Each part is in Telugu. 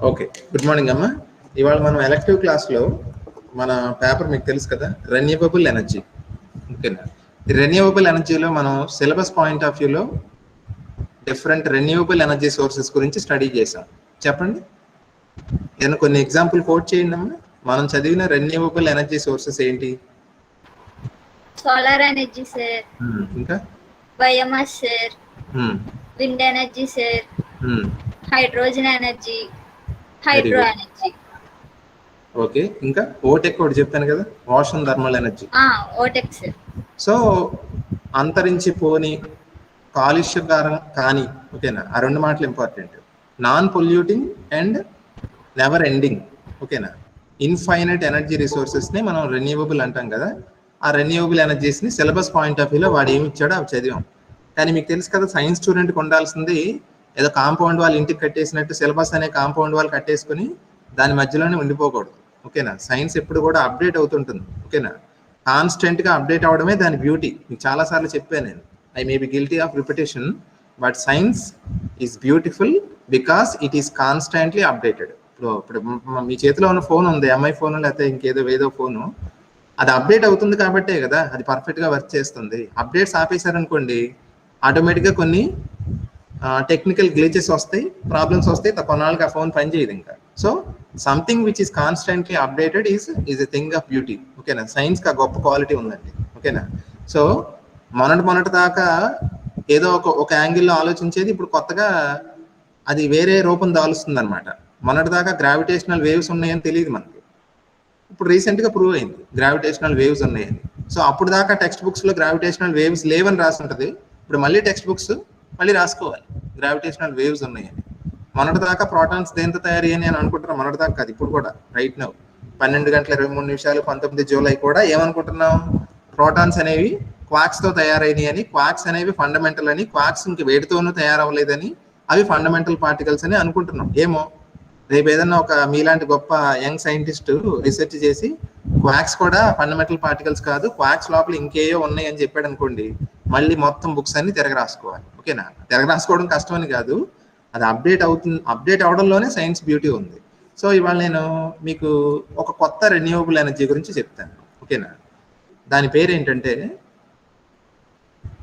ఓకే, గుడ్ మార్నింగ్ అమ్మా. ఇవాళ మనం ఎలక్టివ్ క్లాస్లో మన పేపర్ మీకు తెలుసు కదా, రెన్యూవబుల్ ఎనర్జీ. ఓకేనా, ఈ రెన్యూవబుల్ ఎనర్జీలో మనం సిలబస్ పాయింట్ ఆఫ్ వ్యూలో డిఫరెంట్ రెన్యూవబుల్ ఎనర్జీ సోర్సెస్ గురించి స్టడీ చేసాం. చెప్పండి, ఏదైనా కొన్ని ఎగ్జాంపుల్ కోట్ చేయండి అమ్మా. మనం చదివిన రెన్యూవబుల్ ఎనర్జీ సోర్సెస్ ఏంటి? సోలార్ ఎనర్జీ సార్, ఇంకా biomass sir, wind energy sir, hydrogen energy, hydro energy. Okay, ఇంకా ఓటెక్ ఒకటి చెప్పాను కదా, ocean thermal energy. OTEC sir. So అంతరించిపోని కాలుష్యకారం కానీ, ఓకేనా, ఆ రెండు మాటలు important. Non polluting and never ending, ఓకేనా, ఇన్ఫైనైట్ ఎనర్జీ రిసోర్సెస్ని మనం రెన్యూవబుల్ అంటాం కదా. ఆ రెన్యూవబుల్ ఎనర్జీస్ని సిలబస్ పాయింట్ ఆఫ్ వ్యూలో వాడు ఏమి ఇచ్చాడో అవి చదివాం. కానీ మీకు తెలుసు కదా, సైన్స్ స్టూడెంట్కి ఉండాల్సింది ఏదో కాంపౌండ్ వాళ్ళు ఇంటికి కట్టేసినట్టు సిలబస్ అనే కాంపౌండ్ వాళ్ళు కట్టేసుకుని దాని మధ్యలోనే ఉండిపోకూడదు. ఓకేనా, సైన్స్ ఎప్పుడు కూడా అప్డేట్ అవుతుంటుంది. ఓకేనా, కాన్స్టెంట్గా అప్డేట్ అవడమే దాని బ్యూటీ. మీకు చాలాసార్లు చెప్పాను నేను, I may be guilty of repetition, but science is beautiful because it is constantly updated. ఇప్పుడు మీ చేతిలో ఉన్న ఫోన్ ఉంది, ఎంఐ ఫోన్ లేకపోతే ఇంకేదో ఫోను, అది అప్డేట్ అవుతుంది కాబట్టే కదా అది పర్ఫెక్ట్గా వర్క్ చేస్తుంది. అప్డేట్స్ ఆపేశారనుకోండి, ఆటోమేటిక్గా కొన్ని టెక్నికల్ గ్లిచెస్ వస్తాయి, ప్రాబ్లమ్స్ వస్తాయి, కొన్నాళ్ళకి ఆ ఫోన్ పనిచేయదు ఇంకా. So something which is constantly updated is a thing of beauty. ఓకేనా, సైన్స్కి ఆ గొప్ప క్వాలిటీ ఉందండి. ఓకేనా, సో మొన్నటి దాకా ఏదో ఒక యాంగిల్లో ఆలోచించేది ఇప్పుడు కొత్తగా అది వేరే రూపం దాలుస్తుంది అనమాట. మొన్నటి దాకా గ్రావిటేషనల్ వేవ్స్ ఉన్నాయని తెలియదు మనకి, ఇప్పుడు రీసెంట్గా ప్రూవ్ అయింది గ్రావిటేషనల్ వేవ్స్ ఉన్నాయని. సో అప్పుడు దాకా టెక్స్ట్ బుక్స్లో గ్రావిటేషనల్ వేవ్స్ లేవని రాసి ఉంటుంది, ఇప్పుడు మళ్ళీ టెక్స్ట్ బుక్స్ మళ్ళీ రాసుకోవాలి గ్రావిటేషనల్ వేవ్స్ ఉన్నాయని. మొన్నటి దాకా ప్రోటాన్స్ దేంతో తయారు అని అనుకుంటున్నాం, మొన్నటి దాకా కాదు, ఇప్పుడు కూడా రైట్ నౌ 12:23 19 జూలై కూడా ఏమనుకుంటున్నాం, ప్రోటాన్స్ అనేవి క్వాక్స్తో తయారైనవి అని, క్వాక్స్ అనేవి ఫండమెంటల్ అని, క్వాక్స్ ఇంక వేటితోనూ తయారవ్వలేదని, అవి ఫండమెంటల్ పార్టికల్స్ అని అనుకుంటున్నాం. ఏమో రేపు ఏదన్నా ఒక మీలాంటి గొప్ప యంగ్ సైంటిస్ట్ రీసెర్చ్ చేసి క్వాక్స్ కూడా ఫండమెంటల్ పార్టికల్స్ కాదు, క్వాక్స్ లోపల ఇంకేయో ఉన్నాయి అని చెప్పాడు అనుకోండి, మళ్ళీ మొత్తం బుక్స్ అన్ని తిరగ రాసుకోవాలి. ఓకేనా, తిరగ రాసుకోవడం కష్టమని కాదు, అది అప్డేట్ అవడంలోనే సైన్స్ బ్యూటీ ఉంది. సో ఇవాళ నేను మీకు ఒక కొత్త రెన్యూవబుల్ ఎనర్జీ గురించి చెప్తాను. ఓకేనా, దాని పేరు ఏంటంటే,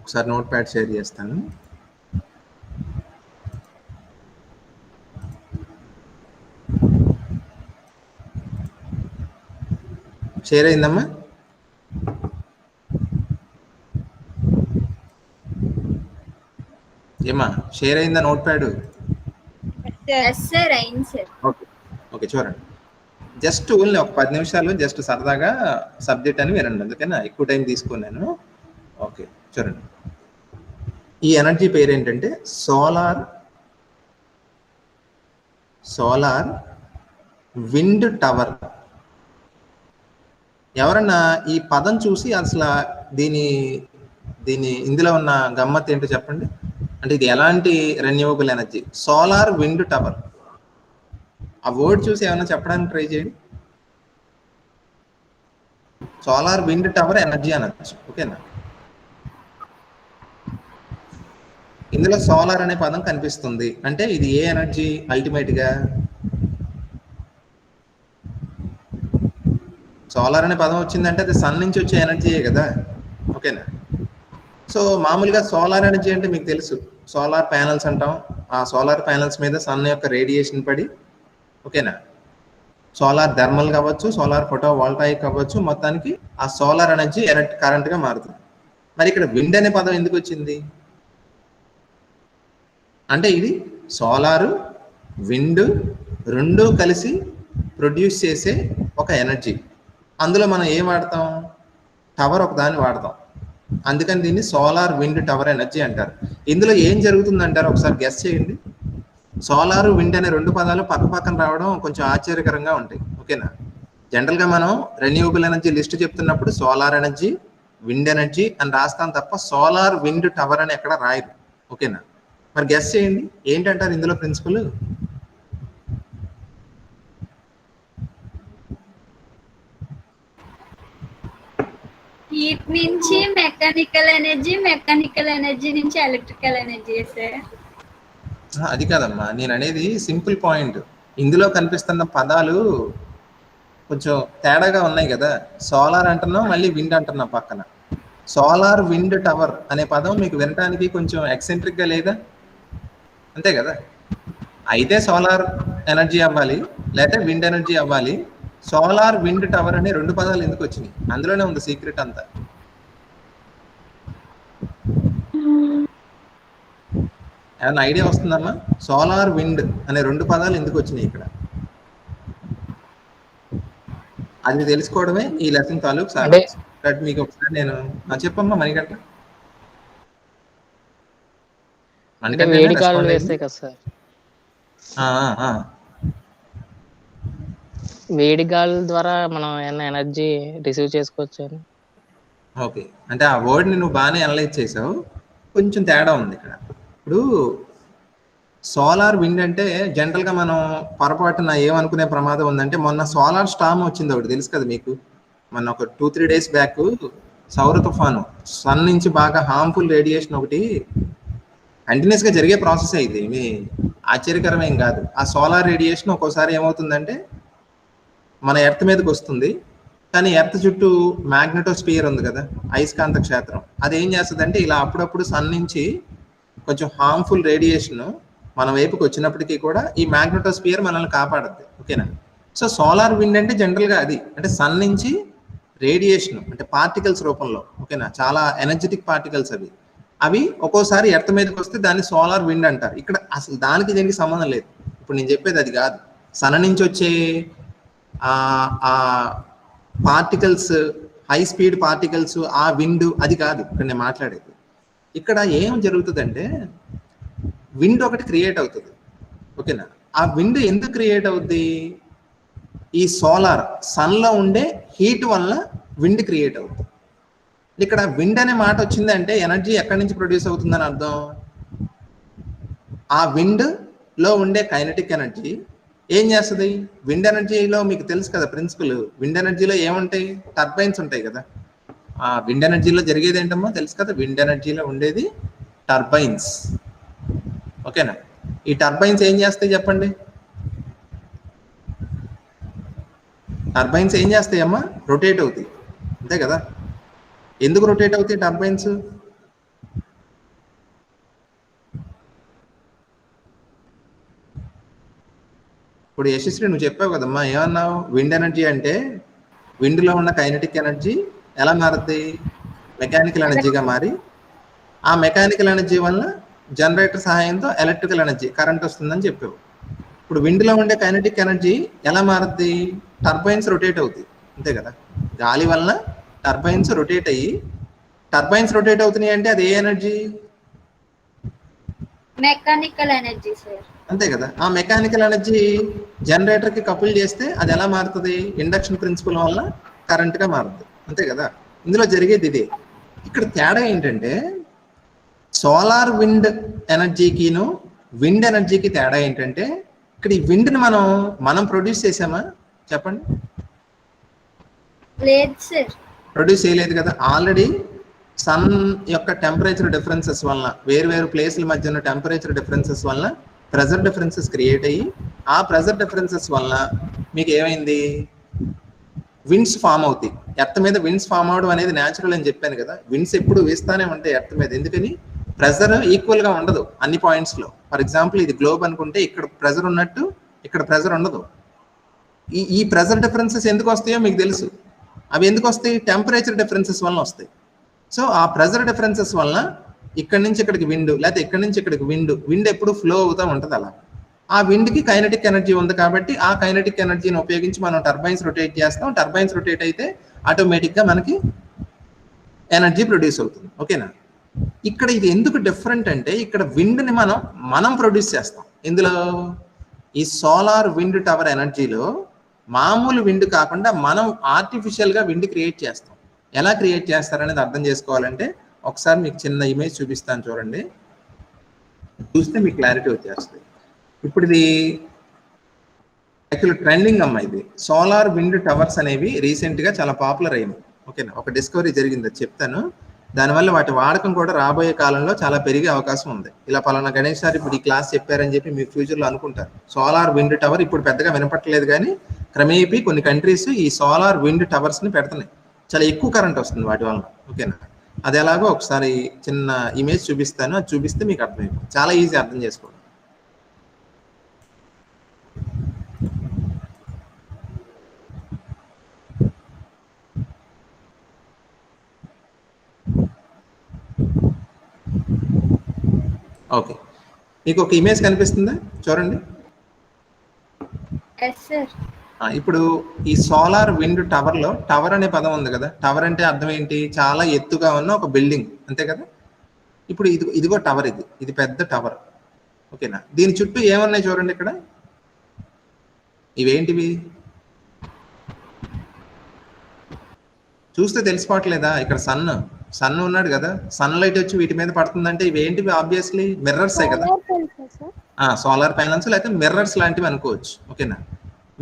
ఒకసారి నోట్ ప్యాడ్ షేర్ చేస్తాను. షేర్ అయిందమ్మా? ఏమా షేర్ అయిందా నోట్ ప్యాడ్? ఓకే, చూడండి, జస్ట్ ఓన్లీ ఒక 10 నిమిషాలు జస్ట్ సరదాగా సబ్జెక్ట్ అని వినండి, అందుకని ఎక్కువ టైం తీసుకున్నాను. ఓకే, చూడండి, ఈ ఎనర్జీ పేరు ఏంటంటే సోలార్ విండ్ టవర్. ఎవరన్నా ఈ పదం చూసి అసలు దీని ఇందులో ఉన్న గమ్మత్ ఏంటో చెప్పండి. అంటే ఇది ఎలాంటి renewable energy? Solar wind tower. ఆ వర్డ్ చూసి ఏమైనా చెప్పడానికి ట్రై చేయండి. సోలార్ విండ్ టవర్ ఎనర్జీ అనొచ్చు. ఓకేనా, ఇందులో సోలార్ అనే పదం కనిపిస్తుంది అంటే ఇది ఏ ఎనర్జీ? అల్టిమేట్గా సోలార్ అనే పదం వచ్చిందంటే అది సన్ నుంచి వచ్చే ఎనర్జీయే కదా. ఓకేనా, సో మామూలుగా సోలార్ ఎనర్జీ అంటే మీకు తెలుసు, సోలార్ ప్యానల్స్ అంటాం. ఆ సోలార్ ప్యానల్స్ మీద సన్ యొక్క రేడియేషన్ పడి, ఓకేనా, సోలార్ థర్మల్ కావచ్చు, సోలార్ ఫోటో వాల్టాయిక్ కావచ్చు, మొత్తానికి ఆ సోలార్ ఎనర్జీ కరెంట్గా మారుతుంది. మరి ఇక్కడ విండ్ అనే పదం ఎందుకు వచ్చింది అంటే ఇది సోలారు విండ్ రెండూ కలిసి ప్రొడ్యూస్ చేసే ఒక ఎనర్జీ. అందులో మనం ఏం వాడతాం? టవర్ ఒకదాన్ని వాడతాం, అందుకని దీన్ని సోలార్ విండ్ టవర్ ఎనర్జీ అంటారు. ఇందులో ఏం జరుగుతుందంటారు? ఒకసారి గెస్ చేయండి. సోలార్ విండ్ అనే రెండు పదాలు పక్కన రావడం కొంచెం ఆశ్చర్యకరంగా ఉంటాయి. ఓకేనా, జనరల్గా మనం రెన్యూవబుల్ ఎనర్జీ లిస్ట్ చెప్తున్నప్పుడు సోలార్ ఎనర్జీ, విండ్ ఎనర్జీ అని రాస్తాం తప్ప సోలార్ విండ్ టవర్ అని ఎక్కడ రాయరు. ఓకేనా, మరి గెస్ చేయండి ఏంటంటారు ఇందులో ప్రిన్సిపల్? హీట్ నుంచి మెకానికల్ ఎనర్జీ నుంచి ఎలక్ట్రికల్ ఎనర్జీ సార్. అది కాదమ్మా, నేను అనేది సింపుల్ పాయింట్. ఇందులో కనిపిస్తున్న పదాలు కొంచెం తేడాగా ఉన్నాయి కదా. సోలార్ అంటున్నాం, మళ్ళీ విండ్ అంటున్నాం పక్కన. సోలార్ విండ్ టవర్ అనే పదం మీకు వినటానికి కొంచెం ఎక్సెంట్రిక్గా లేదా? అంతే కదా. అయితే సోలార్ ఎనర్జీ అవ్వాలి, లేకపోతే విండ్ ఎనర్జీ అవ్వాలి. సోలార్ విండ్ టవర్ అనే 2 పదాలు ఎందుకు వచ్చినాయి? అందులోనే ఉంది సీక్రెట్ అంతా. ఏమన్నా ఐడియా వస్తుందమ్మా? సోలార్ విండ్ అనే 2 పదాలు ఎందుకు వచ్చినాయి ఇక్కడ? అది తెలుసుకోవడమే ఈ లెసన్ తాలూకు సార్. మీకు ఒకసారి నేను చెప్పమ్మా మణికంఠ. వేడి గాలులు వేస్తాయి కదా సార్, వేడి గాలి ద్వారా మనం ఏమైనా ఎనర్జీ రిసీవ్ చేసుకోవచ్చు అని. ఓకే, అంటే ఆ వర్డ్ని నువ్వు బాగానే అనలైజ్ చేసావు, కొంచెం తేడా ఉంది ఇక్కడ. ఇప్పుడు సోలార్ విండ్ అంటే జనరల్గా మనం పొరపాటున ఏమనుకునే ప్రమాదం ఉందంటే, మొన్న సోలార్ స్టామ్ వచ్చింది ఒకటి తెలుసు కదా మీకు. మొన్న ఒక 2-3 డేస్ బ్యాక్ సౌర తుఫాను, సన్ నుంచి బాగా హార్మ్ఫుల్ రేడియేషన్ ఒకటి కంటిన్యూస్గా జరిగే ప్రాసెస్ అయితే ఏమి ఆశ్చర్యకరమేం కాదు. ఆ సోలార్ రేడియేషన్ ఒక్కోసారి ఏమవుతుందంటే మన ఎర్త్ మీదకి వస్తుంది, కానీ ఎర్త్ చుట్టూ మ్యాగ్నెటోస్పియర్ ఉంది కదా, అయస్కాంత క్షేత్రం. అది ఏం చేస్తుందంటే ఇలా అప్పుడప్పుడు సన్ నుంచి కొంచెం హార్మ్ఫుల్ రేడియేషన్ మన వైపుకి వచ్చినప్పటికీ కూడా ఈ మ్యాగ్నెటోస్పియర్ మనల్ని కాపాడుద్ది. ఓకేనా. సో సోలార్ విండ్ అంటే జనరల్గా అది అంటే సన్ నుంచి రేడియేషన్ అంటే పార్టికల్స్ రూపంలో. ఓకేనా, చాలా ఎనర్జెటిక్ పార్టికల్స్ అవి ఒక్కోసారి ఎర్త్ మీదకి వస్తే దాన్ని సోలార్ విండ్ అంటారు. ఇక్కడ అసలు దానికి దీనికి సంబంధం లేదు. ఇప్పుడు నేను చెప్పేది అది కాదు. సన్ నుంచి వచ్చే ఆ పార్టికల్స్, హై స్పీడ్ పార్టికల్స్, ఆ విండ్ అది కాదు ఇక్కడ నేను మాట్లాడేది. ఇక్కడ ఏం జరుగుతుందంటే విండ్ ఒకటి క్రియేట్ అవుతుంది. ఓకేనా, ఆ విండ్ ఎందుకు క్రియేట్ అవుద్ది? ఈ సోలార్ సన్లో ఉండే హీట్ వల్ల విండ్ క్రియేట్ అవుతుంది. ఇక్కడ విండ్ అనే మాట వచ్చిందంటే ఎనర్జీ ఎక్కడి నుంచి ప్రొడ్యూస్ అవుతుందని అర్థం. ఆ విండ్ లో ఉండే కైనెటిక్ ఎనర్జీ ఏం చేస్తుంది? విండ్ ఎనర్జీలో మీకు తెలుసు కదా ప్రిన్సిపల్. విండ్ ఎనర్జీలో ఏముంటాయి? టర్బైన్స్ ఉంటాయి కదా. ఆ విండ్ ఎనర్జీలో జరిగేది ఏంటమ్మా తెలుసు కదా. విండ్ ఎనర్జీలో ఉండేది టర్బైన్స్. ఓకేనా, ఈ టర్బైన్స్ ఏం చేస్తాయి చెప్పండి? టర్బైన్స్ ఏం చేస్తాయి అమ్మా? రొటేట్ అవుతాయి, అంతే కదా. ఎందుకు రొటేట్ అవుతాయి టర్బైన్స్? ఇప్పుడు యశస్వి నువ్వు చెప్పావు కదమ్మా, ఏమన్నావు? విండ్ ఎనర్జీ అంటే విండ్లో ఉన్న కైనెటిక్ ఎనర్జీ ఎలా మారుద్ది? మెకానికల్ ఎనర్జీగా మారి ఆ మెకానికల్ ఎనర్జీ వల్ల జనరేటర్ సహాయంతో ఎలక్ట్రికల్ ఎనర్జీ కరెంట్ వస్తుందని చెప్పావు. ఇప్పుడు విండ్లో ఉండే కైనెటిక్ ఎనర్జీ ఎలా మారుద్ది? టర్బైన్స్ రొటేట్ అవుతాయి, అంతే కదా. గాలి వల్ల టర్బైన్స్ రొటేట్ అయ్యి, టర్బైన్స్ రొటేట్ అవుతున్నాయి అంటే అది ఏ ఎనర్జీ? మెకానికల్ ఎనర్జీ సార్, అంతే కదా. ఆ మెకానికల్ ఎనర్జీ జనరేటర్ కి కపుల్ చేస్తే అది ఎలా మారుతుంది? ఇండక్షన్ ప్రిన్సిపల్ వల్ల కరెంట్ గా మారుతుంది, అంతే కదా. ఇందులో జరిగేది ఇదే. ఇక్కడ తేడా ఏంటంటే సోలార్ విండ్ ఎనర్జీకిను విండ్ ఎనర్జీకి తేడా ఏంటంటే, ఇక్కడ ఈ విండ్ని మనం ప్రొడ్యూస్ చేసామా చెప్పండి? లేదు సార్, ప్రొడ్యూస్ చేయలేదు కదా. ఆల్రెడీ సన్ యొక్క టెంపరేచర్ డిఫరెన్సెస్ వలన, వేరు ప్లేస్ల మధ్య ఉన్న టెంపరేచర్ డిఫరెన్సెస్ వలన ప్రెజర్ డిఫరెన్సెస్ క్రియేట్ అయ్యి, ఆ ప్రెజర్ డిఫరెన్సెస్ వలన మీకు ఏమైంది? విండ్స్ ఫామ్ అవుతాయి. ఎర్త్ మీద విండ్స్ ఫామ్ అవడం అనేది న్యాచురల్ అని చెప్పాను కదా. విండ్స్ ఎప్పుడు వేస్తానే ఉంటాయి ఎర్త్ మీద. ఎందుకని? ప్రెజర్ ఈక్వల్ గా ఉండదు అన్ని పాయింట్స్ లో. ఫర్ ఎగ్జాంపుల్ ఇది గ్లోబ్ అనుకుంటే ఇక్కడ ప్రెజర్ ఉన్నట్టు ఇక్కడ ప్రెజర్ ఉండదు. ఈ ప్రెజర్ డిఫరెన్సెస్ ఎందుకు వస్తాయో మీకు తెలుసు. అవి ఎందుకు వస్తాయి? టెంపరేచర్ డిఫరెన్సెస్ వలన వస్తాయి. సో ఆ ప్రెజర్ డిఫరెన్సెస్ వలన ఇక్కడ నుంచి ఇక్కడికి విండ్, లేకపోతే ఇక్కడ నుంచి ఇక్కడికి విండ్ ఎప్పుడు ఫ్లో అవుతూ ఉంటుంది. అలా ఆ విండ్కి కైనెటిక్ ఎనర్జీ ఉంది కాబట్టి ఆ కైనెటిక్ ఎనర్జీని ఉపయోగించి మనం టర్బైన్స్ రొటేట్ చేస్తాం. టర్బైన్స్ రొటేట్ అయితే ఆటోమేటిక్గా మనకి ఎనర్జీ ప్రొడ్యూస్ అవుతుంది. ఓకేనా. ఇక్కడ ఇది ఎందుకు డిఫరెంట్ అంటే, ఇక్కడ విండ్ని మనం ప్రొడ్యూస్ చేస్తాం. ఇందులో ఈ సోలార్ విండ్ టవర్ ఎనర్జీలో మామూలు విండ్ కాకుండా మనం ఆర్టిఫిషియల్గా విండ్ క్రియేట్ చేస్తాం. ఎలా క్రియేట్ చేస్తారనేది అర్థం చేసుకోవాలంటే ఒకసారి మీకు చిన్న ఇమేజ్ చూపిస్తాను చూడండి. చూస్తే మీకు క్లారిటీ వచ్చేస్తుంది. ఇప్పుడు ఇది యాక్చువల్ ట్రెండింగ్ అమ్మా. ఇది సోలార్ విండ్ టవర్స్ అనేవి రీసెంట్గా చాలా పాపులర్ అయింది. ఓకేనా, ఒక డిస్కవరీ జరిగింది, అది చెప్తాను. దానివల్ల వాటి వాడకం కూడా రాబోయే కాలంలో చాలా పెరిగే అవకాశం ఉంది. ఇలా పలానా గణేష్ సార్ ఇప్పుడు ఈ క్లాస్ చెప్పారని చెప్పి మీరు ఫ్యూచర్లో అనుకుంటారు. సోలార్ విండ్ టవర్ ఇప్పుడు పెద్దగా వినపట్టలేదు, కానీ క్రమేపీ కొన్ని కంట్రీస్ ఈ సోలార్ విండ్ టవర్స్ని పెడుతున్నాయి. చాలా ఎక్కువ కరెంట్ వస్తుంది వాటి వల్ల. ఓకేనా, అది ఎలాగో ఒకసారి చిన్న ఇమేజ్ చూపిస్తాను, అది చూపిస్తే మీకు అర్థమైపోతుంది. చాలా ఈజీ అర్థం చేసుకోండి. ఓకే, మీకు ఒక ఇమేజ్ కనిపిస్తుందా? చూడండి. Yes sir. ఇప్పుడు ఈ సోలార్ విండ్ టవర్ లో, టవర్ అనే పదం ఉంది కదా, టవర్ అంటే అర్థం ఏంటి? చాలా ఎత్తుగా ఉన్న ఒక బిల్డింగ్, అంతే కదా. ఇప్పుడు ఇదిగో టవర్, ఇది పెద్ద టవర్. ఓకేనా, దీని చుట్టూ ఏమున్నాయి చూడండి. ఇక్కడ ఇవేంటివి చూస్తే తెలిసిపోవట్లేదా? ఇక్కడ సన్ ఉన్నాడు కదా, సన్ లైట్ వచ్చి వీటి మీద పడుతుందంటే ఇవేంటివి? ఆబ్వియస్లీ మిర్రర్సే కదా. సోలార్ ప్యానల్స్ లేకపోతే మిర్రర్స్ లాంటివి అనుకోవచ్చు. ఓకేనా,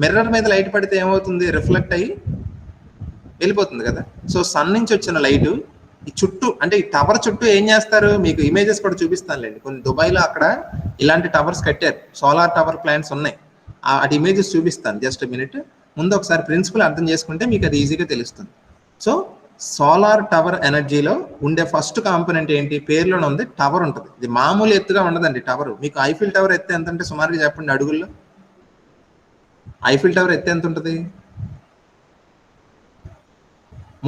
మిర్రర్ మీద లైట్ పడితే ఏమవుతుంది? రిఫ్లెక్ట్ అయ్యి వెళ్ళిపోతుంది కదా. సో సన్ నుంచి వచ్చిన లైట్ ఈ చుట్టూ, అంటే ఈ టవర్ చుట్టూ ఏం చేస్తారు? మీకు ఇమేజెస్ కూడా చూపిస్తానులేండి. కొన్ని దుబాయ్లో అక్కడ ఇలాంటి టవర్స్ కట్టారు, సోలార్ టవర్ ప్లాంట్స్ ఉన్నాయి. అటు ఇమేజెస్ చూపిస్తాను, జస్ట్ మినిట్. ముందు ఒకసారి ప్రిన్సిపల్ అర్థం చేసుకుంటే మీకు అది ఈజీగా తెలుస్తుంది. సో సోలార్ టవర్ ఎనర్జీలో ఉండే ఫస్ట్ కాంపోనెంట్ ఏంటి? పేరులోనే ఉంది, టవర్ ఉంటుంది. ఇది మామూలు ఎత్తుగా ఉండదండి టవర్. మీకు ఐఫిల్ టవర్ ఎత్తే ఎంత అంటే సుమారుగా చెప్పండి అడుగుల్లో. ఐఫిల్ టవర్ ఎత్తే ఎంత ఉంటుంది?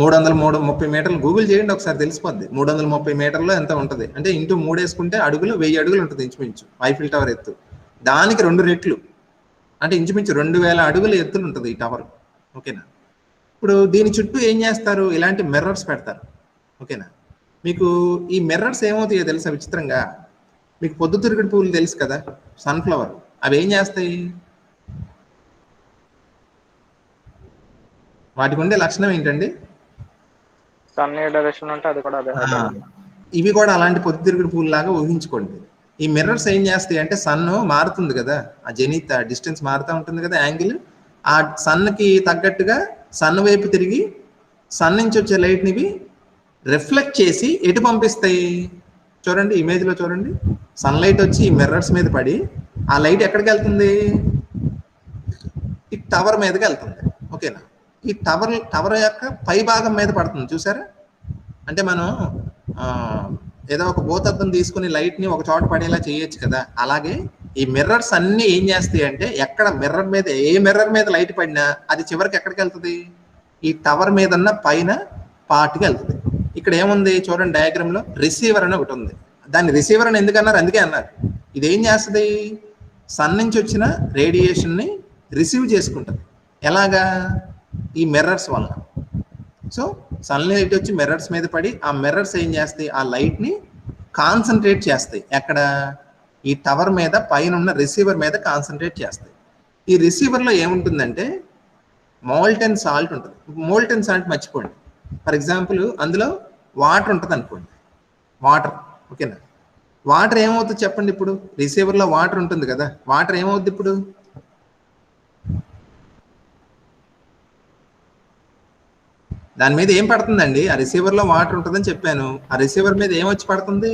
330 మీటర్లు. గూగుల్ చేయండి ఒకసారి, తెలిసిపోద్ది. 330 మీటర్లో ఎంత ఉంటుంది అంటే ఇంటూ 3 వేసుకుంటే అడుగులు 1000 అడుగులు ఉంటుంది ఇంచుమించు ఐఫిల్ టవర్ ఎత్తు. దానికి 2 రెట్లు, అంటే ఇంచుమించు 2000 అడుగుల ఎత్తులు ఉంటుంది ఈ టవర్. ఓకేనా, ఇప్పుడు దీని చుట్టూ ఏం చేస్తారు? ఇలాంటి మిర్రర్స్ పెడతారు. ఓకేనా, మీకు ఈ మిర్రర్స్ ఏమవుతాయో తెలుసా? విచిత్రంగా, మీకు పొద్దుతిరుగుడు పువ్వులు తెలుసు కదా, సన్ఫ్లవర్, అవి ఏం చేస్తాయి? వాటికి ఉండే లక్షణం ఏంటండి? సన్ ఏ డైరెక్షన్ ఉంటే అది కూడా అదే. ఇవి కూడా అలాంటి పొద్దుతిరుగుడు పువ్వులు లాగా ఊహించుకోండి. ఈ మిర్రర్స్ ఏం చేస్తాయి అంటే, సన్ మారుతుంది కదా, ఆ జెనిత్ డిస్టెన్స్ మారుతూ ఉంటుంది కదా, యాంగిల్. ఆ సన్కి తగ్గట్టుగా సన్ వైపు తిరిగి సన్ నుంచి వచ్చే లైట్ని రిఫ్లెక్ట్ చేసి ఎటు పంపిస్తాయి? చూడండి ఇమేజ్లో చూడండి. సన్ లైట్ వచ్చి ఈ మిర్రర్స్ మీద పడి ఆ లైట్ ఎక్కడికి వెళ్తుంది? ఈ టవర్ మీదకి వెళ్తుంది. ఓకేనా, ఈ టవర్ యొక్క పై భాగం మీద పడుతుంది, చూసారా? అంటే మనం ఏదో ఒక భూతద్దం తీసుకుని లైట్ని ఒక చోట పడేలా చేయొచ్చు కదా. అలాగే ఈ మిర్రర్స్ అన్ని ఏం చేస్తాయి అంటే, ఎక్కడ మిర్రర్ మీద, ఏ మిర్రర్ మీద లైట్ పడినా అది చివరికి ఎక్కడికి వెళ్తుంది? ఈ టవర్ మీద ఉన్న పైన పార్ట్కి వెళ్తుంది. ఇక్కడ ఏముంది చూడండి డయాగ్రామ్లో, రిసీవర్ అని ఒకటి ఉంది. దాన్ని రిసీవర్ అని ఎందుకన్నారు? అందుకే అన్నారు. ఇది ఏం చేస్తుంది? సన్ నుంచి వచ్చిన రేడియేషన్ని రిసీవ్ చేసుకుంటుంది. ఎలాగా? ఈ మిర్రర్స్ వల్ల. సో సన్ లైట్ వచ్చి మిర్రర్స్ మీద పడి ఆ మిర్రర్స్ ఏం చేస్తాయి? ఆ లైట్ని కాన్సన్ట్రేట్ చేస్తాయి. ఎక్కడ? ఈ టవర్ మీద పైన ఉన్న రిసీవర్ మీద కాన్సన్ట్రేట్ చేస్తాయి. ఈ రిసీవర్లో ఏముంటుందంటే మోల్టెన్ సాల్ట్ ఉంటుంది. మోల్టెన్ సాల్ట్ మర్చిపోండి. ఫర్ ఎగ్జాంపుల్ అందులో వాటర్ ఉంటుంది అనుకోండి, వాటర్. ఓకేనా, వాటర్ ఏమవుతుంది చెప్పండి? ఇప్పుడు రిసీవర్లో వాటర్ ఉంటుంది కదా, వాటర్ ఏమవుద్ది ఇప్పుడు? దాని మీద ఏం పడుతుందండి? ఆ రిసీవర్లో వాటర్ ఉంటుందని చెప్పాను. ఆ రిసీవర్ మీద ఏమొచ్చి పడుతుంది?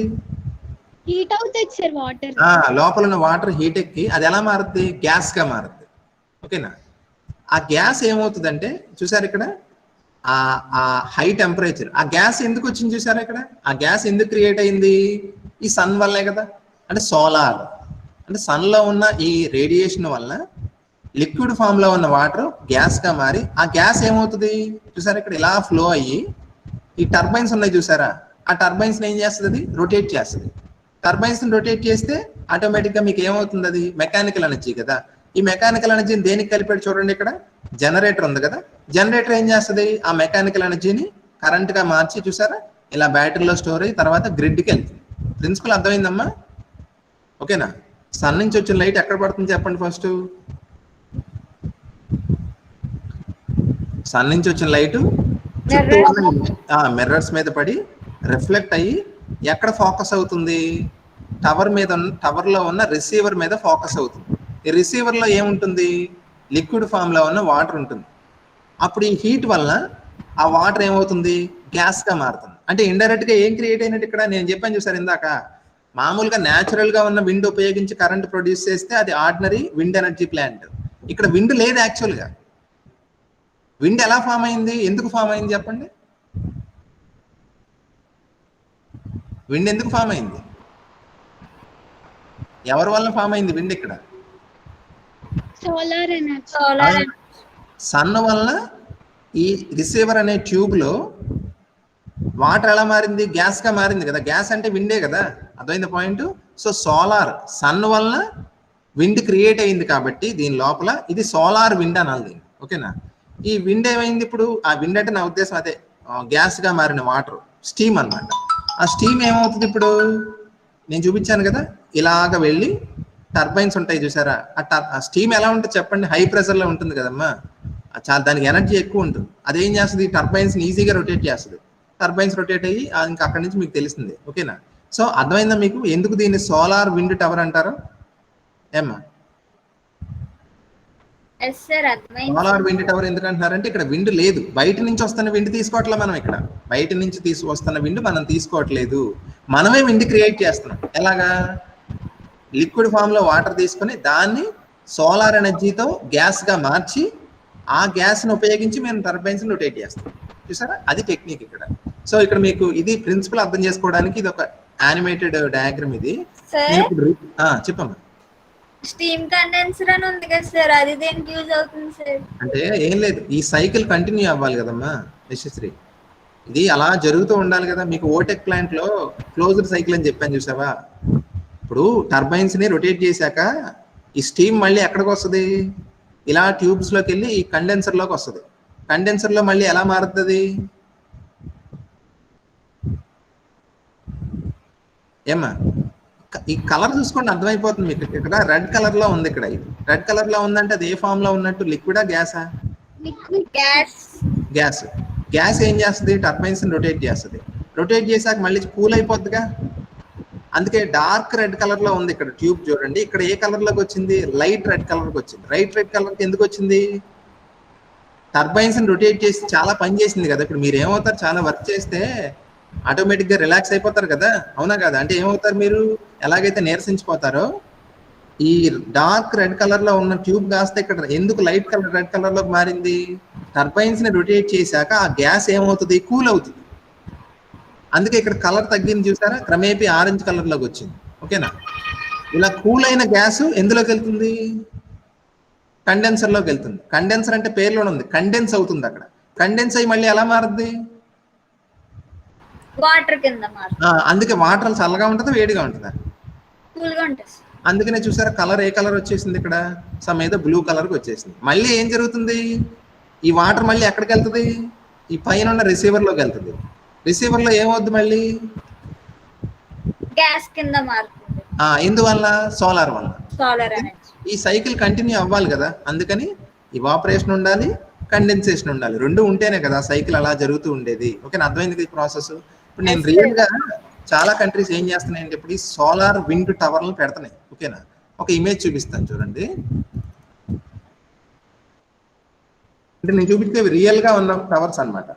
హీట్ అవుతుంది సార్ వాటర్. లోపల ఉన్న వాటర్ హీట్ ఎక్కి అది ఎలా మారుద్ది? గ్యాస్గా మారుద్ది. ఓకేనా, ఆ గ్యాస్ ఏమవుతుందంటే చూసారు ఇక్కడ, ఆ హై టెంపరేచర్, ఆ గ్యాస్ ఎందుకు వచ్చింది చూసారా ఇక్కడ? ఆ గ్యాస్ ఎందుకు క్రియేట్ అయింది? ఈ సన్ వల్లే కదా. అంటే సోలార్, అంటే సన్లో ఉన్న ఈ రేడియేషన్ వల్ల లిక్విడ్ ఫామ్లో ఉన్న వాటర్ గ్యాస్గా మారి, ఆ గ్యాస్ ఏమవుతుంది చూసారా ఇక్కడ, ఇలా ఫ్లో అయ్యి ఈ టర్బైన్స్ ఉన్నాయి చూసారా, ఆ టర్బైన్స్ని ఏం చేస్తుంది? అది రొటేట్ చేస్తుంది. టర్బైన్స్ని రొటేట్ చేస్తే ఆటోమేటిక్గా మీకు ఏమవుతుంది? అది మెకానికల్ ఎనర్జీ కదా. ఈ మెకానికల్ ఎనర్జీని దేనికి కలిపాడు చూడండి, ఇక్కడ జనరేటర్ ఉంది కదా. జనరేటర్ ఏం చేస్తుంది? ఆ మెకానికల్ ఎనర్జీని కరెంట్గా మార్చి చూసారా, ఇలా బ్యాటరీలో స్టోర్ అయ్యి తర్వాత గ్రిడ్కి వెళ్తుంది. ప్రిన్సిపల్ అర్థమైందమ్మా? ఓకేనా, సన్ నుంచి వచ్చిన లైట్ ఎక్కడ పడుతుంది చెప్పండి ఫస్ట్? సన్ నుంచి వచ్చిన లైట్ చుట్టూ మిర్రర్స్ మీద పడి రిఫ్లెక్ట్ అయ్యి ఎక్కడ ఫోకస్ అవుతుంది? టవర్ మీద, టవర్లో ఉన్న రిసీవర్ మీద ఫోకస్ అవుతుంది. ఈ రిసీవర్లో ఏముంటుంది? లిక్విడ్ ఫామ్లో ఉన్న వాటర్ ఉంటుంది. అప్పుడు ఈ హీట్ వల్ల ఆ వాటర్ ఏమవుతుంది? గ్యాస్గా మారుతుంది. అంటే ఇండైరెక్ట్ గా ఏం క్రియేట్ అయినట్టు ఇక్కడ నేను చెప్పాను చూసారు ఇందాక, మామూలుగా న్యాచురల్ గా ఉన్న విండ్ ఉపయోగించి కరెంట్ ప్రొడ్యూస్ చేస్తే అది ఆర్డినరీ విండ్ ఎనర్జీ ప్లాంట్. ఇక్కడ విండ్ లేదు యాక్చువల్ గా. విండ్ ఎలా ఫామ్ అయింది, ఎందుకు ఫామ్ అయింది చెప్పండి? విండ్ ఎందుకు ఫామ్ అయింది, ఎవరి వల్ల ఫామ్ అయింది విండ్ ఇక్కడ? Solar energy. సన్ వల్ల ఈ రిసీవర్ అనే ట్యూబ్ లో వాటర్ ఎలా మారింది, గ్యాస్ గా మారింది కదా. గ్యాస్ అంటే విండే కదా, అర్థమైంది పాయింట్. సో సోలార్ సన్ వల్ల విండ్ క్రియేట్ అయింది కాబట్టి దీని లోపల ఇది సోలార్ విండ్ అనాలి దీన్ని, ఓకేనా. ఈ విండ్ ఏమైంది ఇప్పుడు, ఆ విండ్ అంటే నా ఉద్దేశం అదే గ్యాస్ గా మారిన వాటర్, స్టీమ్ అన్నమాట. ఆ స్టీమ్ ఏమవుతుంది ఇప్పుడు, నేను చూపించాను కదా, ఇలాగ వెళ్ళి టర్బైన్స్ ఉంటాయి చూసారా, ఆ స్టీమ్ ఎలా ఉంటుంది చెప్పండి, హై ప్రెషర్ లో ఉంటుంది కదమ్మా, చాలా దానికి ఎనర్జీ ఎక్కువ ఉంటుంది. అదేం చేస్తుంది, టర్బైన్స్ ఈజీగా రొటేట్ చేస్తుంది. టర్బైన్స్ రొటేట్ అయ్యి ఇంకా అక్కడి నుంచి మీకు తెలుస్తుంది, ఓకేనా. సో అర్థమైందా మీకు ఎందుకు దీన్ని సోలార్ విండ్ టవర్ అంటారు ఏమ్మా? సోలార్ విండ్ టవర్ ఎందుకు అంటున్నారంటే ఇక్కడ విండ్ లేదు, బయట నుంచి వస్తున్న విండ్ తీసుకోవట్లేదు మనం, ఇక్కడ బయట నుంచి వస్తున్న విండ్ మనం తీసుకోవట్లేదు, మనమే విండ్ క్రియేట్ చేస్తున్నాం. ఎలాగా, లిక్విడ్ ఫామ్ లో వాటర్ తీసుకొని దాన్ని సోలార్ ఎనర్జీతో గ్యాస్ గా మార్చి ఆ గ్యాస్ ని ఉపయోగించి మేము టర్బైన్స్ రొటేట్ చేస్తాం చూసారా, అది టెక్నిక్ ఇక్కడ. సో ఇక్కడ మీకు ఇది ప్రిన్సిపల్ అర్థం చేసుకోవడానికి ఇది ఒక యానిమేటెడ్ డయాగ్రామ్ ఇది. చెప్పమ్మా. స్టీమ్ కండెన్సర్ అని ఉంది కదా సార్, అది దేనికి యూజ్ అవుతుంది సార్? అంటే ఏం లేదు, ఈ సైకిల్ కంటిన్యూ అవ్వాలి కదమ్మా యశశ్రీ, ఇది అలా జరుగుతూ ఉండాలి కదా. మీకు ఓటెక్ ప్లాంట్ లో క్లోజ్డ్ సైకిల్ అని చెప్పాను చూసావా, ఇప్పుడు టర్బైన్స్ ని రొటేట్ చేశాక ఈ స్టీమ్ మళ్ళీ ఎక్కడికి వస్తుంది, ఇలా ట్యూబ్స్ లోకి వెళ్ళి ఈ కండెన్సర్ లోకి వస్తుంది. కండెన్సర్ లో మళ్ళీ ఎలా మారుతుంది ఏమ్మా, ఈ కలర్ చూసుకోండి అర్థమైపోతుంది మీకు. ఇక్కడ రెడ్ కలర్ లో ఉంది, ఇక్కడ ఇది రెడ్ కలర్ లో ఉందంటే అది ఏ ఫామ్ లో ఉన్నట్టు, లిక్విడా గ్యాసా? గ్యాస్. గ్యాస్ ఏం చేస్తుంది, టర్బైన్స్ ని రొటేట్ చేస్తుంది. రొటేట్ చేశాక మళ్ళీ కూల్ అయిపోద్దిగా, అందుకే డార్క్ రెడ్ కలర్ లో ఉంది ఇక్కడ ట్యూబ్ చూడండి. ఇక్కడ ఏ కలర్ లోకి వచ్చింది, లైట్ రెడ్ కలర్ కి వచ్చింది. లైట్ రెడ్ కలర్ కి ఎందుకు వచ్చింది, టర్బైన్స్ ని రొటేట్ చేసి చాలా పని చేసింది కదా. ఇప్పుడు మీరు ఏమవుతారు, చాలా వర్క్ చేస్తే ఆటోమేటిక్ గా రిలాక్స్ అయిపోతారు కదా, అవునా కదా. అంటే ఏమవుతారు మీరు, ఎలాగైతే నీరసించిపోతారో ఈ డార్క్ రెడ్ కలర్ లో ఉన్న ట్యూబ్ కాస్త ఇక్కడ ఎందుకు లైట్ కలర్ రెడ్ కలర్ లోకి మారింది, టర్బైన్స్ ని రొటేట్ చేశాక ఆ గ్యాస్ ఏమవుతుంది, కూల్ అవుతుంది. అందుకే ఇక్కడ కలర్ తగ్గింది చూసారా, క్రమేపీ ఆరెంజ్ కలర్ లోకి వచ్చింది, ఓకేనా. ఇలా కూల్ అయిన గ్యాస్ ఎందులోకి వెళ్తుంది, కండెన్సర్ లోకి వెళ్తుంది. కండెన్సర్ అంటే పేరులోనే ఉంది, కండెన్స్ అవుతుంది అక్కడ. కండెన్స్ అయ్యి మళ్ళీ ఎలా మారుద్ది, వాటర్ కింద మారుతుంది. అందుకే వాటర్ చల్లగా ఉంటుందా వేడిగా ఉంటుందా, కూల్గా ఉంటుంది. అందుకనే చూసారా కలర్ ఏ కలర్ వచ్చేసింది ఇక్కడ, సమ్ ఏదో బ్లూ కలర్ కి వచ్చేసింది. మళ్ళీ ఏం జరుగుతుంది, ఈ వాటర్ మళ్ళీ ఎక్కడికి వెళ్తుంది, ఈ పైన ఉన్న రిసీవర్ లోకి వెళ్తుంది. రిసీవర్ లో ఏమవుద్ది, మళ్ళీ గ్యాస్ కింద మారుతుంది. ఎందువల్ల, సోలార్ వల్ల. Solar energy. ఈ సైకిల్ కంటిన్యూ అవ్వాలి కదా, అందుకని ఇవాపరేషన్ ఉండాలి, కండెన్సేషన్ ఉండాలి, రెండు ఉంటేనే కదా సైకిల్ అలా జరుగుతూ ఉండేది, ఓకేనా. అర్థమైంది ఈ ప్రాసెస్. ఇప్పుడు నేను రియల్ గా చాలా కంట్రీస్ ఏం చేస్తున్నాయంటే ఇప్పుడు ఈ సోలార్ విండ్ టవర్లు పెడుతున్నాయి, ఓకేనా. ఒక ఇమేజ్ చూపిస్తాను చూడండి. అంటే నేను చూపిస్తే రియల్ గా ఉన్న టవర్స్ అన్నమాట.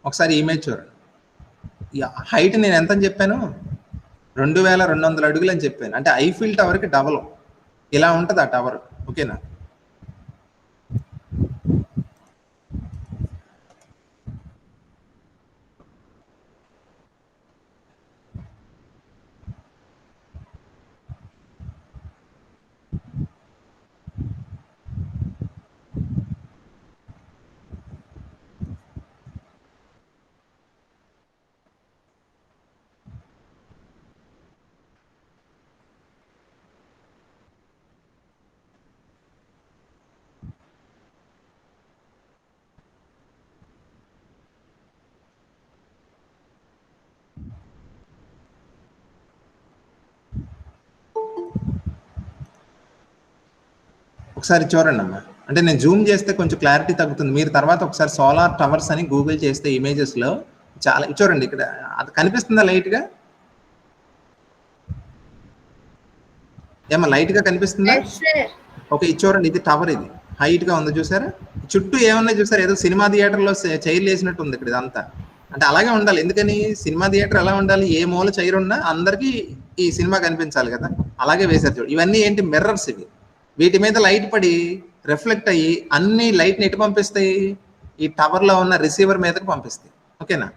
ఒకసారి ఇమేజ్ చూడండి. హైట్ నేను ఎంత అని చెప్పాను, 2200 అడుగులు అని చెప్పాను. అంటే ఐఫిల్ టవర్కి డబల్ ఇలా ఉంటుంది ఆ టవర్, ఓకేనా. ఒకసారి చూడండి అమ్మా. అంటే నేను జూమ్ చేస్తే కొంచెం క్లారిటీ తగ్గుతుంది. మీరు తర్వాత ఒకసారి సోలార్ టవర్స్ అని గూగుల్ చేస్తే ఇమేజెస్ లో చాలా చూడండి ఇక్కడ అది కనిపిస్తుందా లైట్గా? ఏమో లైట్గా కనిపిస్తుందా? Yes, sir. ఓకే, ఇది చూడండి, ఇది టవర్, ఇది హైట్ గా ఉంది చూసారా? చుట్టూ ఏమన్నా చూసారా? ఏదో సినిమా థియేటర్ లో చైర్లు వేసినట్టు ఉంది ఇక్కడ ఇదంతా. అంటే అలాగే ఉండాలి, ఎందుకని సినిమా థియేటర్ ఎలా ఉండాలి, ఏ మూల చైర్ ఉన్నా అందరికీ ఈ సినిమా కనిపించాలి కదా, అలాగే వేశారు చూడు. ఇవన్నీ ఏంటి, మిర్రర్స్ ఇవి. వీటి మీద లైట్ పడి రిఫ్లెక్ట్ అయ్యి అన్ని లైట్ని ఎటు పంపిస్తాయి, ఈ టవర్ లో ఉన్న రిసీవర్ మీదకి పంపిస్తాయి. ఓకేనా?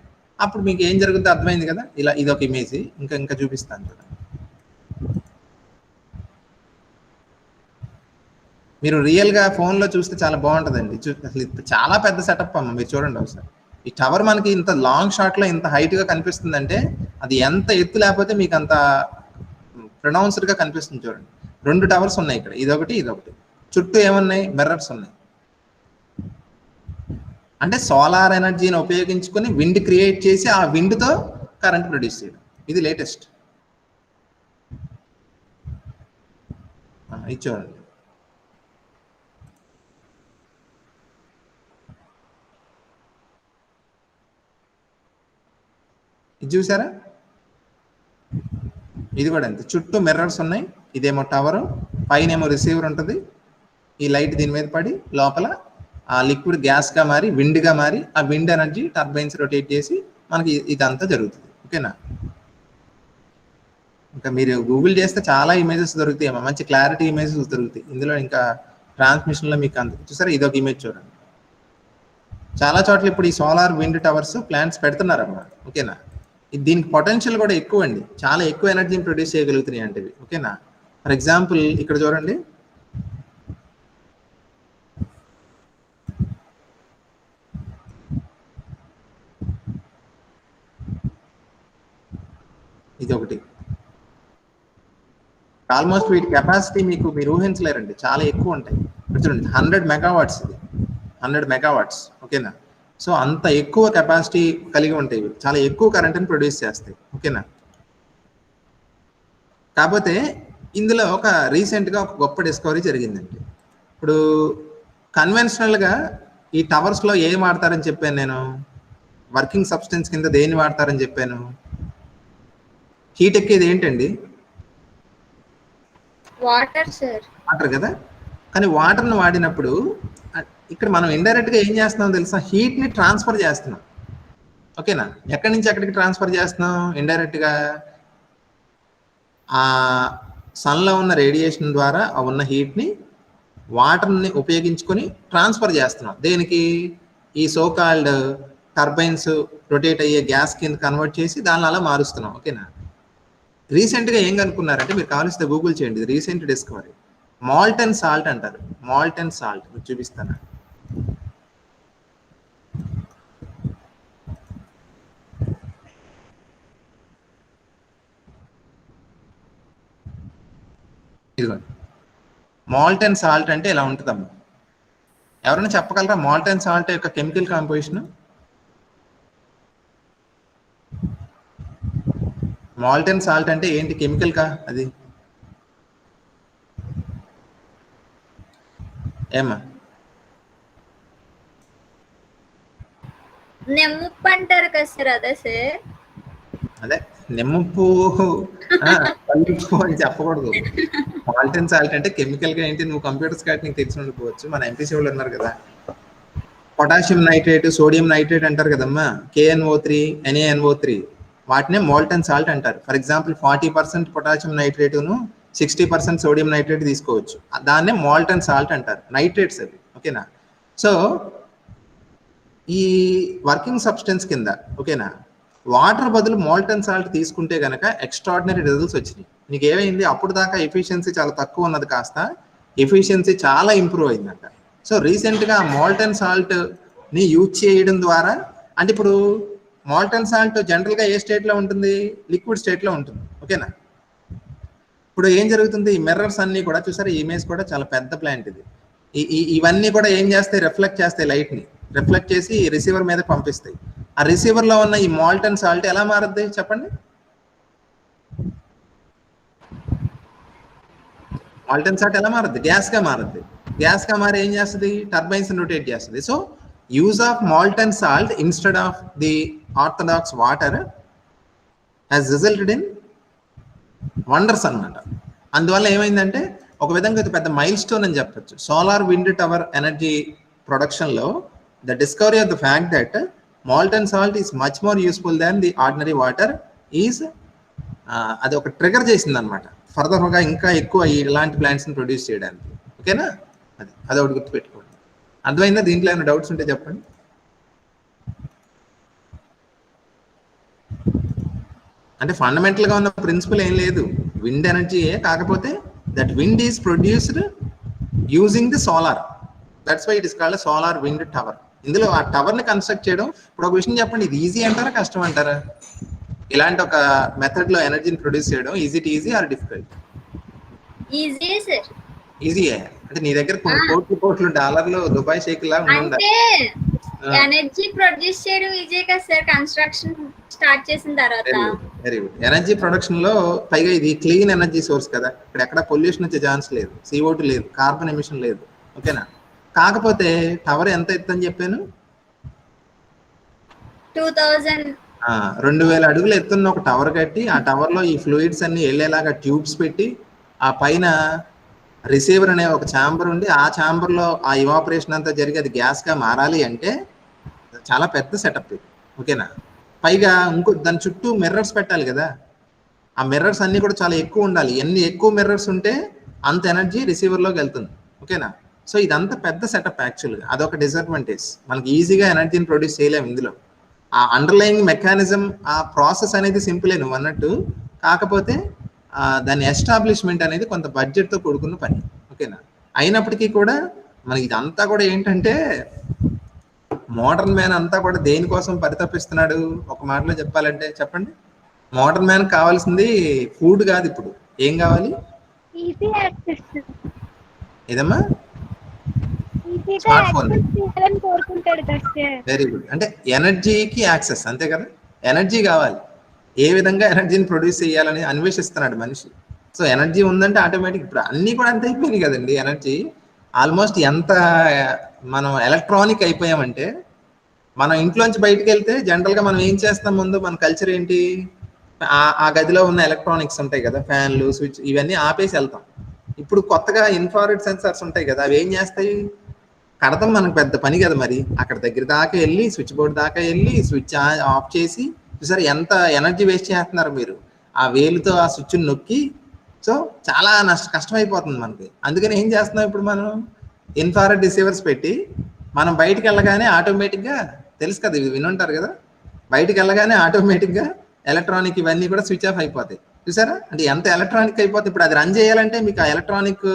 అప్పుడు మీకు ఏం జరుగుతుందో అర్థమైంది కదా. ఇలా ఇదొక ఇమేజ్, ఇంకా చూపిస్తాను చూడండి. మీరు రియల్గా ఫోన్లో చూస్తే చాలా బాగుంటుందండి. అసలు చాలా పెద్ద సెటప్ అమ్మ, మీరు చూడండి ఒకసారి. ఈ టవర్ మనకి ఇంత లాంగ్ షాట్లో ఇంత హైట్గా కనిపిస్తుందంటే అది ఎంత ఎత్తు లేకపోతే మీకు అంత ప్రొనౌన్స్డ్గా కనిపిస్తుంది. చూడండి, 2 టవర్స్ ఉన్నాయి ఇక్కడ, ఇదొకటి ఇదొకటి. చుట్టూ ఏమున్నాయి, మిర్రర్స్ ఉన్నాయి. అంటే సోలార్ ఎనర్జీని ఉపయోగించుకొని విండ్ క్రియేట్ చేసి ఆ విండ్తో కరెంట్ ప్రొడ్యూస్ చేయడం. ఇది లేటెస్ట్. ఇది చూడండి, ఇది చూసారా? ఇది కూడా అంతే, చుట్టూ మిర్రర్స్ ఉన్నాయి. ఇదేమో టవర్, పైన ఏమో రిసీవర్ ఉంటుంది. ఈ లైట్ దీని మీద పడి లోపల ఆ లిక్విడ్ గ్యాస్గా మారి విండ్గా మారి ఆ విండ్ ఎనర్జీ టర్బైన్స్ రొటేట్ చేసి మనకి ఇదంతా జరుగుతుంది. ఓకేనా? ఇంకా మీరు గూగుల్ చేస్తే చాలా ఇమేజెస్ దొరుకుతాయి, మంచి క్లారిటీ ఇమేజెస్ దొరుకుతాయి ఇందులో. ఇంకా ట్రాన్స్మిషన్లో మీకు అంత చూసారా? ఇదొక ఇమేజ్ చూడండి. చాలా చోట్ల ఇప్పుడు ఈ సోలార్ విండ్ టవర్స్ ప్లాంట్స్ పెడుతున్నారమ్మా. ఓకేనా? దీనికి పొటెన్షియల్ కూడా ఎక్కువ అండి, చాలా ఎక్కువ ఎనర్జీని ప్రొడ్యూస్ చేయగలుగుతున్నాయి అంటే. ఓకేనా? ఫర్ ఎగ్జాంపుల్ ఇక్కడ చూడండి, ఇది ఒకటి. ఆల్మోస్ట్ వీటి కెపాసిటీ మీరు ఊహించలేరండి, చాలా ఎక్కువ ఉంటాయి. చూడండి, 100 మెగావాట్స్, ఇది 100 మెగావాట్స్. ఓకేనా? సో అంత ఎక్కువ కెపాసిటీ కలిగి ఉంటాయి, చాలా ఎక్కువ కరెంట్ని ప్రొడ్యూస్ చేస్తాయి. ఓకేనా? కాకపోతే ఇందులో రీసెంట్గా ఒక గొప్ప డిస్కవరీ జరిగిందండి. ఇప్పుడు కన్వెన్షనల్గా ఈ టవర్స్లో ఏం వాడతారని చెప్పాను నేను, వర్కింగ్ సబ్స్టెన్స్ కింద దేన్ని వాడతారని చెప్పాను? హీట్ ఎక్కేది ఏంటండి? Water, sir. వాటర్ కదా. కానీ వాటర్ని వాడినప్పుడు ఇక్కడ మనం ఇండైరెక్ట్గా ఏం చేస్తున్నాం తెలుసా, హీట్ని ట్రాన్స్ఫర్ చేస్తున్నాం. ఓకేనా? ఎక్కడి నుంచి ఎక్కడికి ట్రాన్స్ఫర్ చేస్తున్నాం? ఇండైరెక్ట్గా ఆ సన్లో ఉన్న రేడియేషన్ ద్వారా ఆ ఉన్న హీట్ని వాటర్ని ఉపయోగించుకొని ట్రాన్స్ఫర్ చేస్తున్నాం. దేనికి? ఈ సోకాల్డ్ టర్బైన్స్ రొటేట్ అయ్యే గ్యాస్ కింద కన్వర్ట్ చేసి దాన్ని అలా మారుస్తున్నాం. ఓకేనా? రీసెంట్గా ఏం కనుక్కున్నారంటే, మీరు కావాల్సిన గూగుల్ చేయండి, రీసెంట్ డిస్కవరీ. మాల్టన్ సాల్ట్ అంటారు, మాల్టన్ సాల్ట్. మీకు చూపిస్తాను. ఇదిగోండి, మాల్టన్ సాల్ట్ అంటే ఇలా ఉంటుందమ్మా. ఎవరైనా చెప్పగలరా మాల్టన్ సాల్ట్ యొక్క కెమికల్ కాంపోజిషన్? మాల్టన్ సాల్ట్ అంటే ఏంటి, కెమికల్ కా అది? ఏమ్మా? నెమ్ముప్పు అంటారు కదా సార్, అదే సార్? అదే నిమ్మప్పు, పల్లిప్పు అని చెప్పకూడదు. మాల్టన్ సాల్ట్ అంటే కెమికల్ గా ఏంటి, నువ్వు కంప్యూటర్స్ కాబట్టి నీకు తెలిసి ఉండకపోవచ్చు. మన ఎంపీసీ వాళ్ళు ఉన్నారు కదా, పొటాషియం నైట్రేట్, సోడియం నైట్రేట్ అంటారు కదమ్మా, KNO3, NaNO3, వాటినే మాల్టన్ సాల్ట్ అంటారు. ఫర్ ఎగ్జాంపుల్ 40% పొటాషియం నైట్రేటును 60% సోడియం నైట్రేట్ తీసుకోవచ్చు, దాన్నే మాల్టన్ సాల్ట్ అంటారు, నైట్రేట్స్ అవి. ఓకేనా? సో ఈ వర్కింగ్ సబ్స్టెన్స్ కింద, ఓకేనా, వాటర్ బదులు మాల్టన్ సాల్ట్ తీసుకుంటే కనుక ఎక్స్ట్రాడినరీ రిజల్ట్స్ వచ్చినాయి. నీకు ఏమైంది, అప్పుడు దాకా ఎఫిషియన్సీ చాలా తక్కువ ఉన్నది కాస్త ఎఫిషియన్సీ చాలా ఇంప్రూవ్ అయిందంట. సో రీసెంట్గా మాల్టన్ సాల్ట్ని యూజ్ చేయడం ద్వారా, అంటే ఇప్పుడు మాల్టన్ సాల్ట్ జనరల్గా ఏ స్టేట్లో ఉంటుంది, లిక్విడ్ స్టేట్లో ఉంటుంది. ఓకేనా? ఇప్పుడు ఏం జరుగుతుంది, ఈ మిర్రర్స్ అన్నీ కూడా చూసారు, ఈ ఇమేజ్ కూడా చాలా పెద్ద ప్లాంట్ ఇది. ఇవన్నీ కూడా ఏం చేస్తాయి, రిఫ్లెక్ట్ చేస్తాయి, లైట్ని రిఫ్లెక్ట్ చేసి రిసీవర్ మీద పంపిస్తాయి. ఆ రిసీవర్లో ఉన్న ఈ మాల్టన్ సాల్ట్ ఎలా మారుద్ది చెప్పండి? మాల్టన్ సాల్ట్ ఎలా మారుద్ది? గ్యాస్గా మారుద్ది. గ్యాస్గా మారి ఏం చేస్తుంది, టర్బైన్స్ రొటేట్ చేస్తుంది. So use of molten salt instead of the orthodox water has resulted in wonders అన్నమాట. అందువల్ల ఏమైందంటే ఒక విధంగా ఇది పెద్ద మైల్ స్టోన్ అని చెప్పొచ్చు. సోలార్ విండ్ టవర్ ఎనర్జీ ప్రొడక్షన్లో the discovery of the fact that molten salt is much more useful than the ordinary water is అది ఒక ట్రిగర్ చేసింది అనమాట ఫర్దర్గా ఇంకా ఎక్కువ ఇలాంటి ప్లాంట్స్ని ప్రొడ్యూస్ చేయడానికి. ఓకేనా, అది ఒకటి గుర్తుపెట్టుకోండి. అర్థమైందా? దీంట్లో ఏమైనా డౌట్స్ ఉంటే చెప్పండి. అంటే ఫండమెంటల్గా ఉన్న ప్రిన్సిపల్ ఏం లేదు, విండ్ ఎనర్జీయే, కాకపోతే that wind is produced using the solar. That's why it is called solar wind tower. ఇందులో ఆ టవర్ని కన్స్ట్రక్ట్ చేయడం, ఇప్పుడు ఒక విషయం చెప్పండి, ఇది ఈజీ అంటారా కష్టం అంటారా? ఇలాంటి ఒక మెథడ్లో ఎనర్జీని ప్రొడ్యూస్ చేయడం is it easy or difficult? Easy sir. ఈజీయే అంటే నీ దగ్గర కోట్లు డాలర్లు దుబాయ్ షేక్ లా అంటే ఎనర్జీ ప్రొడ్యూస్ చేయడం ఈజీ కదా సార్, కన్స్ట్రక్షన్ స్టార్ట్ చేసిన తర్వాత. Very good. ఎనర్జీ ప్రొడక్షన్ లో పైగా ఇది క్లీన్ ఎనర్జీ సోర్స్ కదా, ఇక్కడ ఎక్కడ పొల్యూషన్ వచ్చే ఛాన్స్ లేదు, CO2 లేదు, కార్బన్ ఎమిషన్ లేదు. ఓకేనా, కాకపోతే టవర్ ఎంత ఎత్తని చెప్పాను? 2000 అడుగులు ఎత్తున్న ఒక టవర్ కట్టి ఆ టవర్ లో ఈ ఫ్లూయిడ్స్ అన్ని వెళ్ళేలాగా ట్యూబ్స్ పెట్టి ఆ పైన రిసీవర్ అనే ఒక ఛాంబర్ ఉండి ఆ ఛాంబర్ లో ఆ ఇవాపరేషన్ అంతా జరిగి అది గ్యాస్ గా మారాలి అంటే చాలా పెద్ద సెటప్ ఇది. ఓకేనా, పైగా ఇంకో దాని చుట్టూ మిర్రర్స్ పెట్టాలి కదా, ఆ మిర్రర్స్ అన్ని కూడా చాలా ఎక్కువ ఉండాలి. ఎన్ని ఎక్కువ మిర్రర్స్ ఉంటే అంత ఎనర్జీ రిసీవర్లోకి వెళ్తుంది. ఓకేనా, సో ఇదంతా పెద్ద సెటప్ యాక్చువల్గా. అదొక డిసడ్వాంటేజ్, మనకి ఈజీగా ఎనర్జీని ప్రొడ్యూస్ చేయలేము ఇందులో. ఆ అండర్లయింగ్ మెకానిజం, ఆ ప్రాసెస్ అనేది సింపులే నువ్వు అన్నట్టు, కాకపోతే దాని ఎస్టాబ్లిష్మెంట్ అనేది కొంత బడ్జెట్తో కూడుకున్న పని. ఓకేనా, అయినప్పటికీ కూడా మనకి ఇదంతా కూడా ఏంటంటే మోడర్న్ మ్యాన్ అంతా కూడా దేనికోసం పరితపిస్తున్నాడు ఒక మాటలో చెప్పాలంటే చెప్పండి. మోడర్న్ మ్యాన్ కావాల్సింది ఫుడ్ కాదు, ఇప్పుడు ఏం కావాలి? ఏదమ్మా? Smart phone. Very good. అంటే ఎనర్జీకి యాక్సెస్, అంతే కదా, ఎనర్జీ కావాలి. ఏ విధంగా ఎనర్జీని ప్రొడ్యూస్ చేయాలని అన్వేషిస్తున్నాడు మనిషి. సో ఎనర్జీ ఉందంటే ఆటోమేటిక్ ఇప్పుడు అన్నీ కూడా అంత అయిపోయినాయి కదండి. ఎనర్జీ ఆల్మోస్ట్ ఎంత మనం ఎలక్ట్రానిక్ అయిపోయామంటే, మనం ఇంట్లోంచి బయటకు వెళ్తే జనరల్గా మనం ఏం చేస్తాం, ముందు మన కల్చర్ ఏంటి, ఆ గదిలో ఉన్న ఎలక్ట్రానిక్స్ ఉంటాయి కదా, ఫ్యాన్లు, స్విచ్, ఇవన్నీ ఆపేసి వెళ్తాం. ఇప్పుడు కొత్తగా ఇన్ఫ్రారెడ్ సెన్సార్స్ ఉంటాయి కదా, అవి ఏం చేస్తాయి, కడతాం మనకు పెద్ద పని కదా, మరి అక్కడ దగ్గర దాకా వెళ్ళి స్విచ్ బోర్డ్ దాకా వెళ్ళి స్విచ్ ఆఫ్ చేసి, చూసారు ఎంత ఎనర్జీ వేస్ట్ చేస్తున్నారు మీరు ఆ వేలుతో ఆ స్విచ్ నొక్కి. సో చాలా కష్టమైపోతుంది మనకి. అందుకని ఏం చేస్తున్నాం ఇప్పుడు, మనం ఇన్ఫ్రారెడ్ రిసీవర్స్ పెట్టి మనం బయటికి వెళ్ళగానే ఆటోమేటిక్గా, తెలుసు కదా ఇవి వినుంటారు కదా, బయటికి వెళ్ళగానే ఆటోమేటిక్గా ఎలక్ట్రానిక్ ఇవన్నీ కూడా స్విచ్ ఆఫ్ అయిపోతాయి. చూసారా, అంటే ఎంత ఎలక్ట్రానిక్ అయిపోతుంది. ఇప్పుడు అది రన్ చేయాలంటే మీకు ఆ ఎలక్ట్రానిక్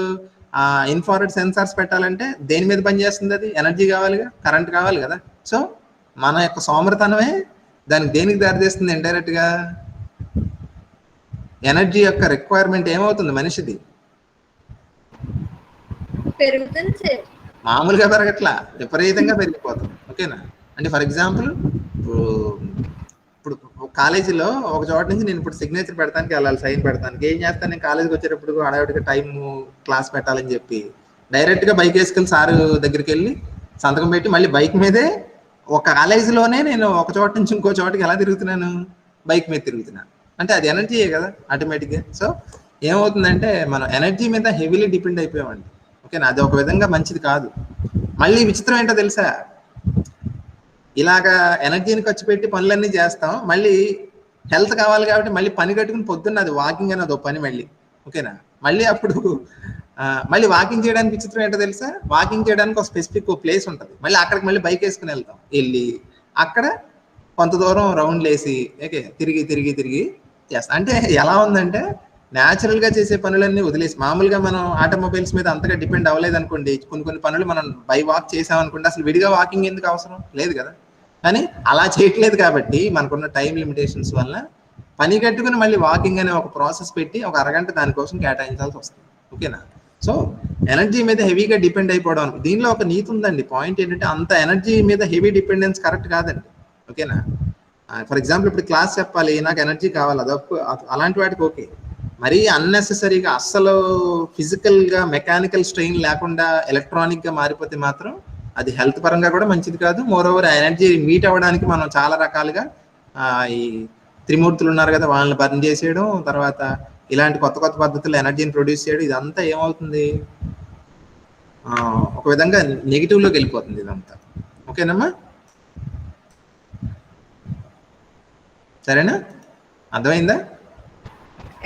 ఇన్ఫ్రారెడ్ సెన్సార్స్ పెట్టాలంటే దేని మీద పనిచేస్తుంది, అది ఎనర్జీ కావాలిగా, కరెంట్ కావాలి కదా. సో మన యొక్క సోమరితనమే దానికి దేనికి దారితీస్తుంది, ఇండైరెక్ట్గా ఎనర్జీ యొక్క రిక్వైర్మెంట్ ఏమవుతుంది మనిషిది, పెరుగుతుంది, మామూలుగా పెరగట్లా, విపరీతంగా పెరిగిపోతుంది. ఓకేనా, అంటే ఫర్ ఎగ్జాంపుల్ ఇప్పుడు కాలేజీలో ఒక చోట నుంచి నేను ఇప్పుడు సిగ్నేచర్ పెడతానికి వెళ్ళాలి, సైన్ పెడతానికి, ఏం చేస్తాను, నేను కాలేజీకి వచ్చేటప్పుడు అడవిడిగా టైం క్లాస్ పెట్టాలని చెప్పి డైరెక్ట్గా బైక్ వేసుకెళ్ళి సారు దగ్గరికి వెళ్ళి సంతకం పెట్టి మళ్ళీ బైక్ మీదే ఒక కాలేజీలోనే నేను ఒక చోట నుంచి ఇంకో చోటకి ఎలా తిరుగుతున్నాను, బైక్ మీద తిరుగుతున్నాను. అంటే అది ఎనర్జీయే కదా ఆటోమేటిక్గా. సో ఏమవుతుందంటే మనం ఎనర్జీ మీద హెవీలీ డిపెండ్ అయిపోయామండి. ఓకేనా, అది ఒక విధంగా మంచిది కాదు. మళ్ళీ విచిత్రం ఏంటో తెలుసా, ఇలాగా ఎనర్జీని ఖర్చు పెట్టి పనులన్నీ చేస్తాం, మళ్ళీ హెల్త్ కావాలి కాబట్టి మళ్ళీ పని కట్టుకుని పొద్దున్న అది వాకింగ్ అనేది ఒక పని మళ్ళీ. ఓకేనా, మళ్ళీ అప్పుడు మళ్ళీ వాకింగ్ చేయడానికి విచిత్రం ఏంటో తెలుసా, వాకింగ్ చేయడానికి ఒక స్పెసిఫిక్ ప్లేస్ ఉంటుంది, మళ్ళీ అక్కడికి మళ్ళీ బైక్ వేసుకుని వెళ్తాం, వెళ్ళి అక్కడ కొంత దూరం రౌండ్లు వేసి ఓకే తిరిగి తిరిగి తిరిగి చేస్తాం. అంటే ఎలా ఉందంటే న్యాచురల్గా చేసే పనులన్నీ వదిలేసి, మామూలుగా మనం ఆటోమొబైల్స్ మీద అంతగా డిపెండ్ అవ్వలేదు అనుకోండి, కొన్ని పనులు మనం బై వాక్ చేసామనుకోండి, అసలు విడిగా వాకింగ్ ఎందుకు అవసరం లేదు కదా. కానీ అలా చేయట్లేదు కాబట్టి మనకున్న టైం లిమిటేషన్స్ వల్ల పని కట్టుకుని మళ్ళీ వాకింగ్ అనే ఒక ప్రాసెస్ పెట్టి ఒక అరగంట దానికోసం కేటాయించాల్సి వస్తుంది. ఓకేనా, సో ఎనర్జీ మీద హెవీగా డిపెండ్ అయిపోవడం, దీనిలో ఒక నీతి ఉందండి. పాయింట్ ఏంటంటే అంత ఎనర్జీ మీద హెవీ డిపెండెన్స్ కరెక్ట్ కాదండి. ఓకేనా, ఫర్ ఎగ్జాంపుల్ ఇప్పుడు క్లాస్ చెప్పాలి, నాకు ఎనర్జీ కావాలి, అదొక అలాంటి వాటికి ఓకే. మరీ అన్నెసెసరీగా అస్సలు ఫిజికల్గా మెకానికల్ స్ట్రెయిన్ లేకుండా ఎలక్ట్రానిక్గా మారిపోతే మాత్రం అది హెల్త్ పరంగా కూడా మంచిది కాదు. మోర్ ఓవర్ ఎనర్జీ మీట్ అవ్వడానికి మనం చాలా రకాలుగా ఈ త్రిమూర్తులు ఉన్నారు కదా, వాళ్ళని బర్న్ చేసేయడం, తర్వాత ఇలాంటి కొత్త కొత్త పద్ధతుల్లో ఎనర్జీని ప్రొడ్యూస్ చేయడం, ఇదంతా ఏమవుతుంది, ఒక విధంగా నెగిటివ్లోకి వెళ్ళిపోతుంది ఇదంతా. ఓకేనమ్మా, సరేనా, అర్థమైందా?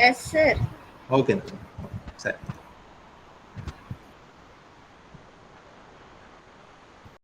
Yes sir. ఓకే, సరే.